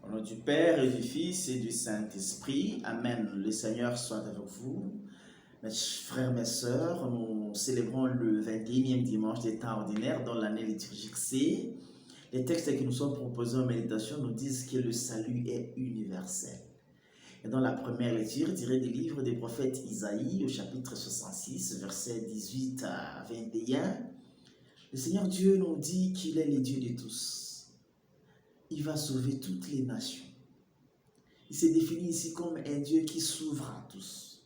Au nom du Père et du Fils et du Saint-Esprit, Amen. Le Seigneur soit avec vous. Mes frères, mes sœurs, nous célébrons le 21e dimanche des temps ordinaires dans l'année liturgique C. Les textes que nous sommes proposés en méditation nous disent que le salut est universel. Et dans la première lecture, tirée du livre des prophètes Isaïe, au chapitre 66, versets 18 à 21, le Seigneur Dieu nous dit qu'il est le Dieu de tous. Il va sauver toutes les nations. Il se définit ici comme un Dieu qui s'ouvre à tous.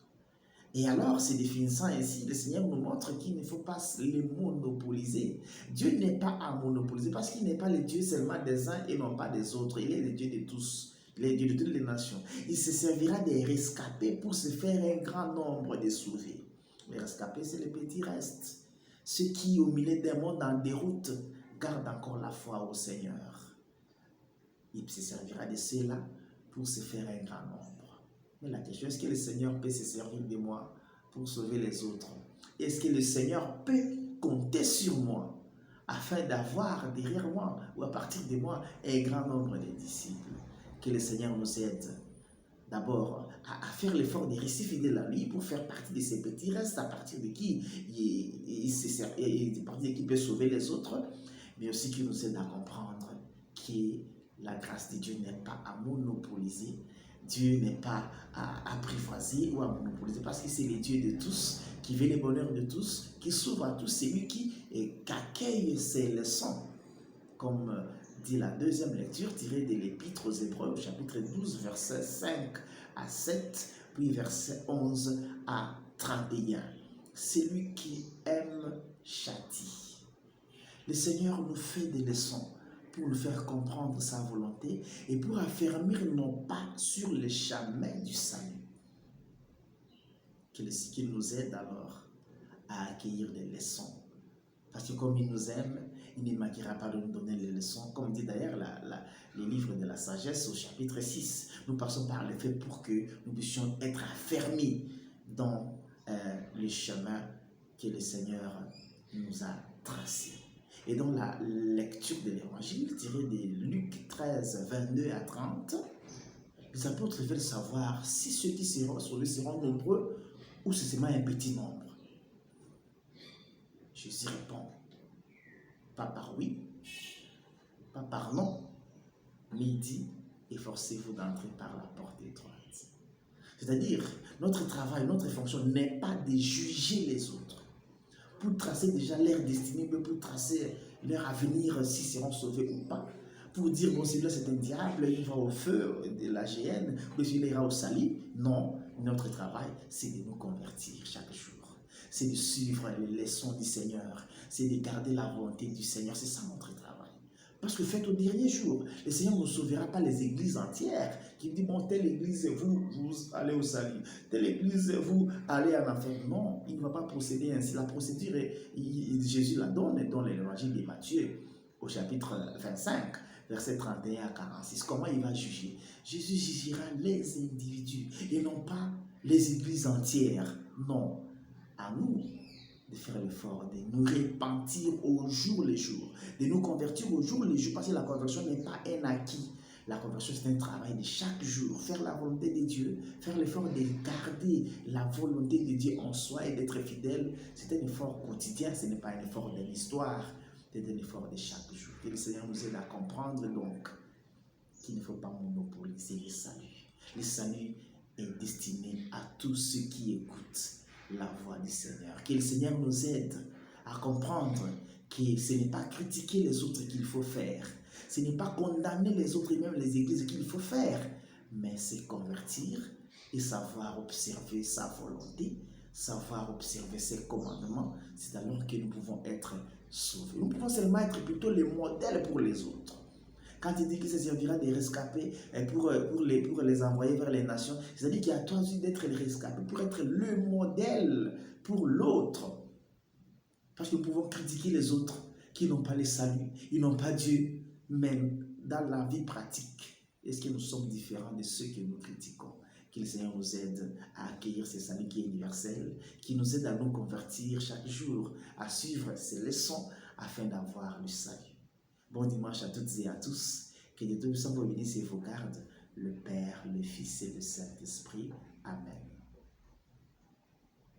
Et alors, se définissant ainsi, le Seigneur nous montre qu'il ne faut pas les monopoliser. Dieu n'est pas à monopoliser parce qu'il n'est pas le Dieu seulement des uns et non pas des autres. Il est le Dieu de tous. Il est le Dieu de toutes les nations. Il se servira des rescapés pour se faire un grand nombre de sauvés. Les rescapés, c'est les petits restes. Ceux qui, au milieu d'un monde en déroute, gardent encore la foi au Seigneur. Il se servira de cela pour se faire un grand nombre. Mais la question, est-ce que le Seigneur peut se servir de moi pour sauver les autres? Est-ce que le Seigneur peut compter sur moi afin d'avoir derrière moi ou à partir de moi un grand nombre de disciples? Que le Seigneur nous aide d'abord à faire l'effort de rester fidèle à lui pour faire partie de ces petits restes à partir de qui il peut sauver les autres, mais aussi qu'il nous aide à comprendre que la grâce de Dieu n'est pas à monopoliser, Dieu n'est pas à apprivoiser ou à monopoliser, parce que c'est le Dieu de tous, qui veut le bonheur de tous, qui s'ouvre à tous, c'est lui qui accueille ses leçons, comme dit la deuxième lecture tirée de l'Épître aux Hébreux, au chapitre 12, versets 5 à 7, puis versets 11 à 31. Celui qui aime châtie. Le Seigneur nous fait des leçons pour nous faire comprendre sa volonté et pour affermir nos pas sur le chemin du salut. Qu'il nous aide alors à accueillir des leçons. Parce que comme il nous aime, il ne manquera pas de nous donner les leçons. Comme dit d'ailleurs le livre de la sagesse au chapitre 6. Nous passons par le fait pour que nous puissions être affermis dans le chemin que le Seigneur nous a tracé. Et dans la lecture de l'évangile, tirée de Luc 13, 22 à 30, les apôtres veulent savoir si ceux qui seront sauvés seront nombreux ou c'est seulement un petit nombre. Jésus répond, pas par oui, pas par non, mais il dit, efforcez-vous d'entrer par la porte étroite. C'est-à-dire, notre travail, notre fonction n'est pas de juger les autres, pour tracer déjà leur destinée, pour tracer leur avenir, s'ils seront sauvés ou pas. Pour dire, bon, celui-là c'est un diable, il va au feu de la géhenne, ou celui-là ira au salut. Non, notre travail, c'est de nous convertir chaque jour. C'est de suivre les leçons du Seigneur. C'est de garder la volonté du Seigneur. C'est ça notre travail. Parce que fait au dernier jour, le Seigneur ne sauvera pas les églises entières. Qui dit, bon, telle église, vous allez au salut. Telle église, vous allez en enfer. Non, il ne va pas procéder ainsi. La procédure, Jésus la donne dans l'évangile de Matthieu, au chapitre 25, versets 31 à 46. Comment il va juger? Jésus jugera les individus et non pas les églises entières. Non, à nous de faire l'effort, de nous repentir au jour le jour, de nous convertir au jour le jour, parce que la conversion n'est pas un acquis. La conversion, c'est un travail de chaque jour. Faire la volonté de Dieu, faire l'effort de garder la volonté de Dieu en soi et d'être fidèle, c'est un effort quotidien, ce n'est pas un effort de l'histoire, c'est un effort de chaque jour. Que le Seigneur nous aide à comprendre donc qu'il ne faut pas monopoliser le salut. Le salut est destiné à tous ceux qui écoutent la voix du Seigneur. Que le Seigneur nous aide à comprendre que ce n'est pas critiquer les autres qu'il faut faire, ce n'est pas condamner les autres et même les églises qu'il faut faire, mais c'est convertir et savoir observer sa volonté, savoir observer ses commandements. C'est alors que nous pouvons être sauvés. Nous pouvons seulement être plutôt les modèles pour les autres. Quand il dit qu'il se servira des rescapés pour les envoyer vers les nations, c'est-à-dire qu'il y a toi aussi d'être le rescapé pour être le modèle pour l'autre. Parce que nous pouvons critiquer les autres qui n'ont pas le salut, ils n'ont pas Dieu, même dans la vie pratique. Est-ce que nous sommes différents de ceux que nous critiquons? Que le Seigneur nous aide à accueillir ce salut qui est universel, qui nous aide à nous convertir chaque jour, à suivre ses leçons afin d'avoir le salut. Bon dimanche à toutes et à tous. Que Dieu Tout-Puissant vous bénisse et vous garde, le Père, le Fils et le Saint-Esprit. Amen.